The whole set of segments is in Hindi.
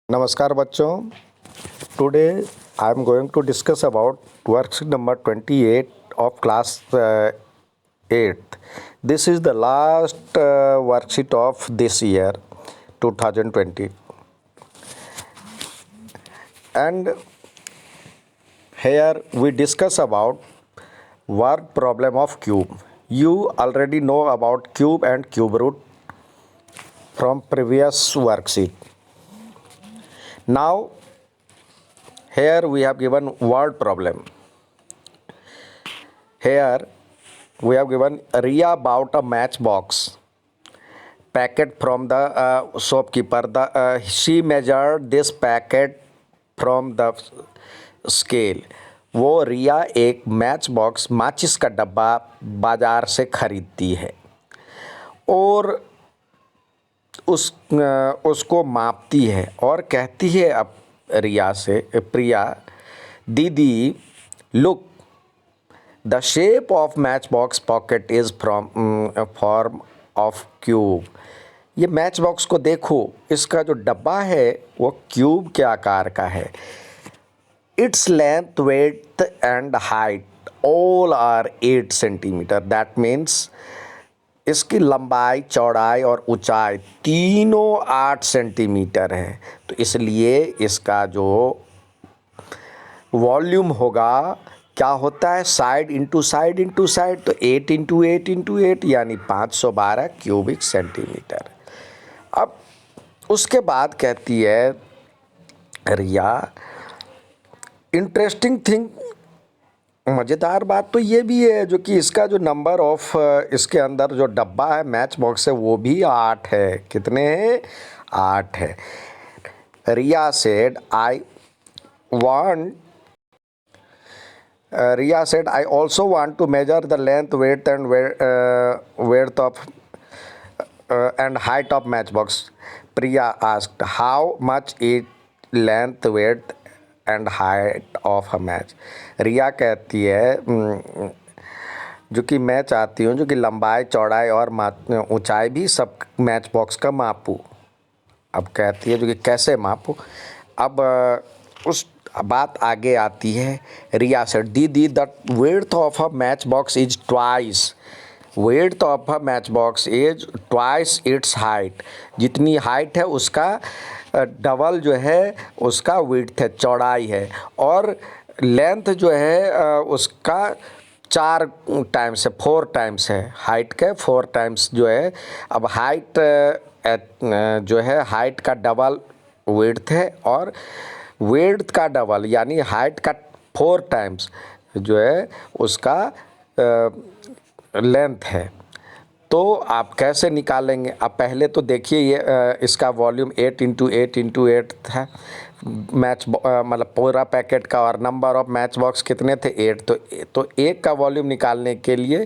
नमस्कार बच्चों, today I am going to discuss about worksheet number 28 of class 8th. This is the last worksheet of this year 2020, and here we discuss about word problem of cube. You already know about cube and cube root from previous worksheet. Now here we have given word problem. Here we have given Ria bought a matchbox packet from the shopkeeper. She measured this packet from the scale. वो रिया एक मैच बॉक्स माचिस का डब्बा बाजार से खरीदती है और उसको मापती है और कहती है अब रिया से, प्रिया दीदी, look, the shape of match box pocket is from form of cube. ये मैच बॉक्स को देखो, इसका जो डब्बा है वो क्यूब के आकार का है. Its length, width and height all are 8 centimetre. That means इसकी लंबाई, चौड़ाई और ऊंचाई तीनों 8 सेंटीमीटर है. तो इसलिए इसका जो वॉल्यूम होगा क्या होता है, side into side into side, तो 8 इंटू 8 इंटू 8 यानी 512 क्यूबिक सेंटीमीटर. अब उसके बाद कहती है रिया, इंटरेस्टिंग थिंग, मज़ेदार बात तो ये भी है जो कि इसका जो नंबर ऑफ इसके अंदर जो डब्बा है, मैच बॉक्स है, वो भी 8 है. कितने हैं? 8 है. Riya said I want Riya said, I also want to measure the length, width and width of and height of matchbox. Priya asked, how much is length, width and height of a match? रिया कहती है जो कि मैं चाहती हूँ जो कि लंबाई, चौड़ाई और ऊंचाई भी सब मैच बॉक्स का मापूँ. अब कहती है जो कि कैसे मापूँ. अब उस बात आगे आती है. रिया से, दीदी, the width of a match box is twice. Width of a match box is twice its height. जितनी हाइट है उसका डबल जो है उसका विड्थ है, चौड़ाई है, और लेंथ जो है उसका 4 टाइम्स है, 4 टाइम्स है. हाइट के 4 टाइम्स जो है. अब हाइट जो है, हाइट का डबल विड्थ है और विड्थ का डबल यानी हाइट का 4 टाइम्स जो है उसका लेंथ है. तो आप कैसे निकालेंगे? अब पहले तो देखिए ये इसका वॉल्यूम 8 इंटू 8 इंटू 8 था मैच मतलब पूरा पैकेट का, और नंबर ऑफ मैच बॉक्स कितने थे? 8. तो एक का वॉल्यूम निकालने के लिए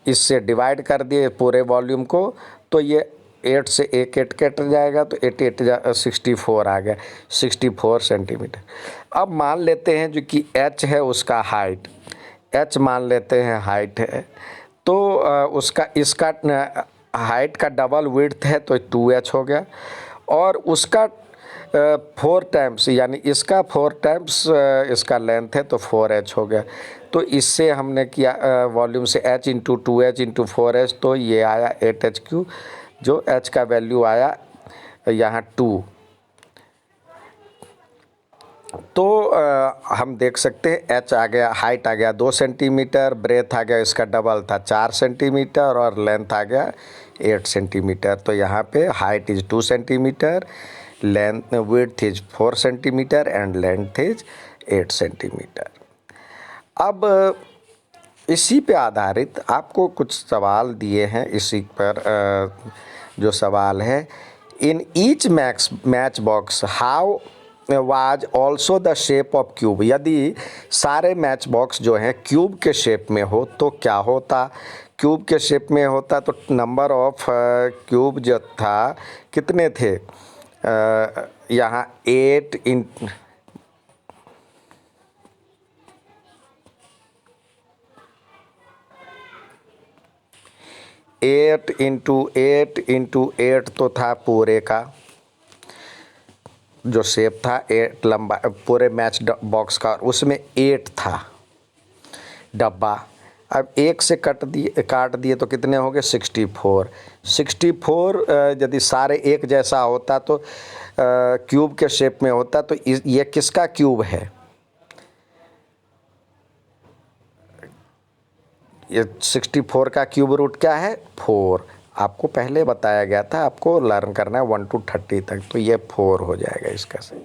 इससे डिवाइड कर दिए पूरे वॉल्यूम को, तो ये 8 से 1 8 कट जाएगा, तो 8 8 64 आ गया, 64 सेंटीमीटर. अब मान लेते हैं जो कि h है उसका हाइट, h मान लेते हैं हाइट है, तो उसका इसका हाइट का डबल विड्थ है तो 2h हो गया, और उसका 4 टाइम्स यानी इसका 4 टाइम्स इसका लेंथ है तो 4h हो गया. तो इससे हमने किया वॉल्यूम से h into 2h into 4h, तो ये आया 8h3, जो h का वैल्यू आया यहाँ 2. तो हम देख सकते हैं h आ गया, हाइट आ गया 2 सेंटीमीटर, ब्रेथ आ गया इसका डबल था 4 सेंटीमीटर, और लेंथ आ गया 8 सेंटीमीटर. तो यहाँ पे height is 2 centimetre, length width is 4 centimetre and length is 8 centimetre. अब इसी पे आधारित आपको कुछ सवाल दिए हैं. इसी पर जो सवाल है, in each match box how was also the shape of cube. यदि सारे मैच बॉक्स जो हैं क्यूब के शेप में हो तो क्या होता? क्यूब के शेप में होता तो नंबर ऑफ क्यूब जो था कितने थे? यहाँ 8 इंटू 8 इंटू 8 तो था पूरे का, जो शेप था 8 लंबा पूरे मैच बॉक्स का, उसमें 8 था डब्बा। अब 1 से काट दिए तो कितने हो गए 64। 64 यदि सारे एक जैसा होता तो क्यूब के शेप में होता तो ये किसका क्यूब है? ये 64 का क्यूब रूट क्या है? 4। आपको पहले बताया गया था, आपको लर्न करना है 1 to 30 तक, तो ये 4 हो जाएगा इसका से।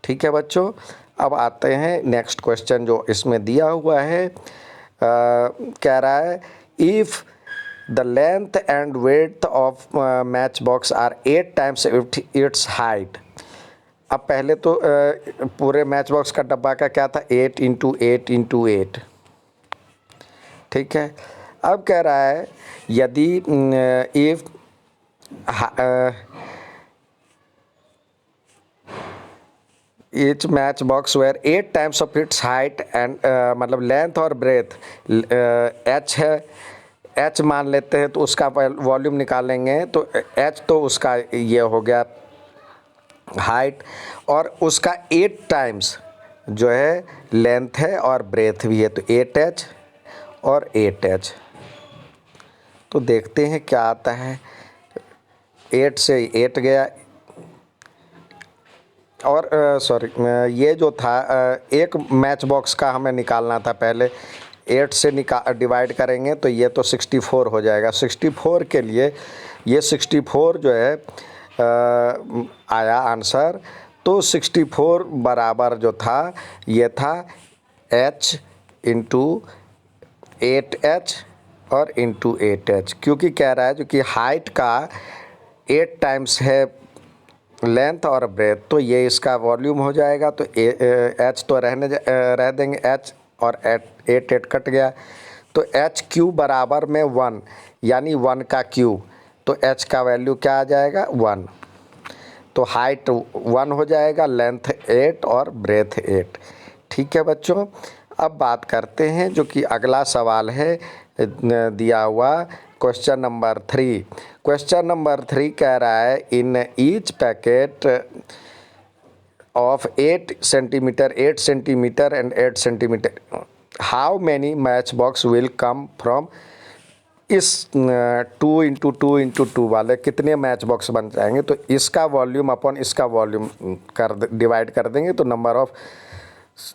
ठीक है बच्चों, अब आते हैं नेक्स्ट क्वेश्चन जो इसमें दिया हुआ है। कह रहा है if the length and width of match box are 8 times its height. अब पहले तो पूरे मैच बॉक्स का डब्बा का क्या था 8 × 8 × 8। ठीक है, अब कह रहा है यदि if each match box where 8 times of its height and मतलब लेंथ और ब्रेथ h है, h मान लेते हैं तो उसका वॉल्यूम निकालेंगे तो h तो उसका ये हो गया हाइट, और उसका 8 टाइम्स जो है लेंथ है और ब्रेथ भी है, तो 8h और 8h। तो देखते हैं क्या आता है। 8 से 8 गया, और सॉरी ये जो था एक मैच बॉक्स का हमें निकालना था पहले। 8 से डिवाइड करेंगे तो ये तो 64 हो जाएगा। 64 के लिए ये 64 जो है आया आंसर। तो 64 बराबर जो था ये था h × 8h और × 8h, क्योंकि कह रहा है जो कि हाइट का 8 टाइम्स है लेंथ और ब्रेथ, तो ये इसका वॉल्यूम हो जाएगा। तो h तो रह देंगे h, और 8 कट गया, तो h क्यूब बराबर में 1, यानी 1 का क्यूब, तो h का वैल्यू क्या आ जाएगा 1। तो हाइट 1 हो जाएगा, लेंथ 8 और ब्रेथ 8। ठीक है बच्चों, अब बात करते हैं जो कि अगला सवाल है दिया हुआ क्वेश्चन नंबर 3। क्वेश्चन नंबर 3 कह रहा है in each packet of 8 centimetre 8 centimetre and 8 centimetre how many match box will come from. इस 2 × 2 × 2 वाले कितने मैच बॉक्स बन जाएंगे? तो इसका वॉल्यूम अपॉन इसका वॉल्यूम डिवाइड कर देंगे तो नंबर ऑफ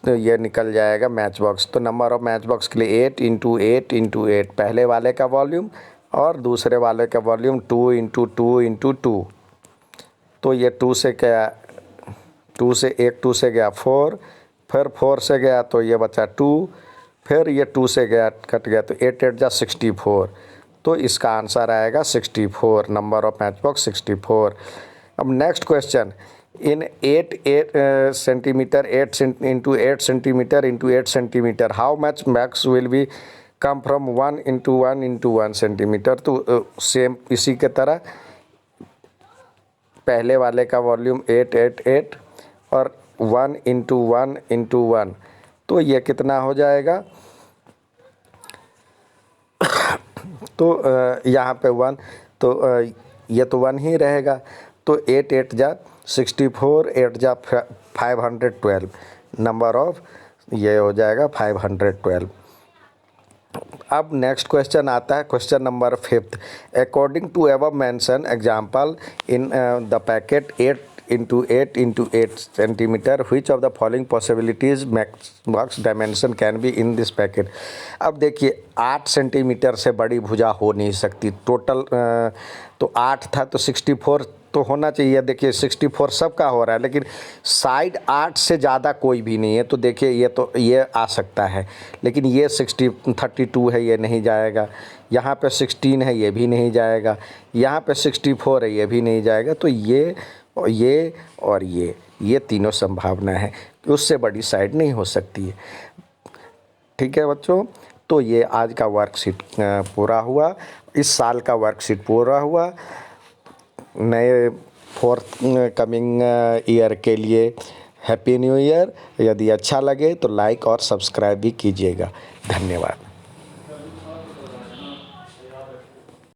ये निकल जाएगा मैच बॉक्स। तो नंबर ऑफ मैच बॉक्स के लिए 8 × 8 × 8 पहले वाले का वॉल्यूम, और दूसरे वाले का वॉल्यूम 2 × 2 × 2। तो ये 2 से गया, 2 से 1 2 से गया 4, फिर 4 से गया तो ये बचा 2, फिर ये 2 से गया कट गया, तो 8 8 जा 64। तो इसका आंसर आएगा 64। Number of match box 64। अब next question in 8 centimetre 8 × 8 centimetre × 8 centimetre how much max will be come from 1 × 1 × 1 centimetre. तो सेम इसी के तरह पहले वाले का वॉल्यूम 8 8 8 और 1 × 1 × 1, तो ये कितना हो जाएगा? तो यहाँ पे 1, तो ये तो 1 ही रहेगा। तो 8 8 जा 64, 8 जा 512, नंबर ऑफ ये हो जाएगा 512। अब नेक्स्ट क्वेश्चन आता है question number 5। According to above mention example in the packet 8 × 8 × 8 centimetre which of the following possibilities match box dimension can be in this packet. अब देखिए 8 सेंटीमीटर से बड़ी भुजा हो नहीं सकती। टोटल तो 8 था तो 64 तो होना चाहिए। देखिए 64 सबका हो रहा है, लेकिन साइड 8 से ज़्यादा कोई भी नहीं है। तो देखिए ये तो ये आ सकता है, लेकिन ये 32 है, ये नहीं जाएगा। यहाँ पे 16 है, ये भी नहीं जाएगा। यहाँ पे 64 है, ये भी नहीं जाएगा। तो ये और ये तीनों संभावना है, उससे बड़ी साइड नहीं हो सकती है। ठीक है बच्चों, तो ये आज का वर्कशीट पूरा हुआ, इस साल का वर्कशीट पूरा हुआ। नए फोर्थ कमिंग ईयर के लिए हैप्पी न्यू ईयर। यदि अच्छा लगे तो लाइक और सब्सक्राइब भी कीजिएगा। धन्यवाद।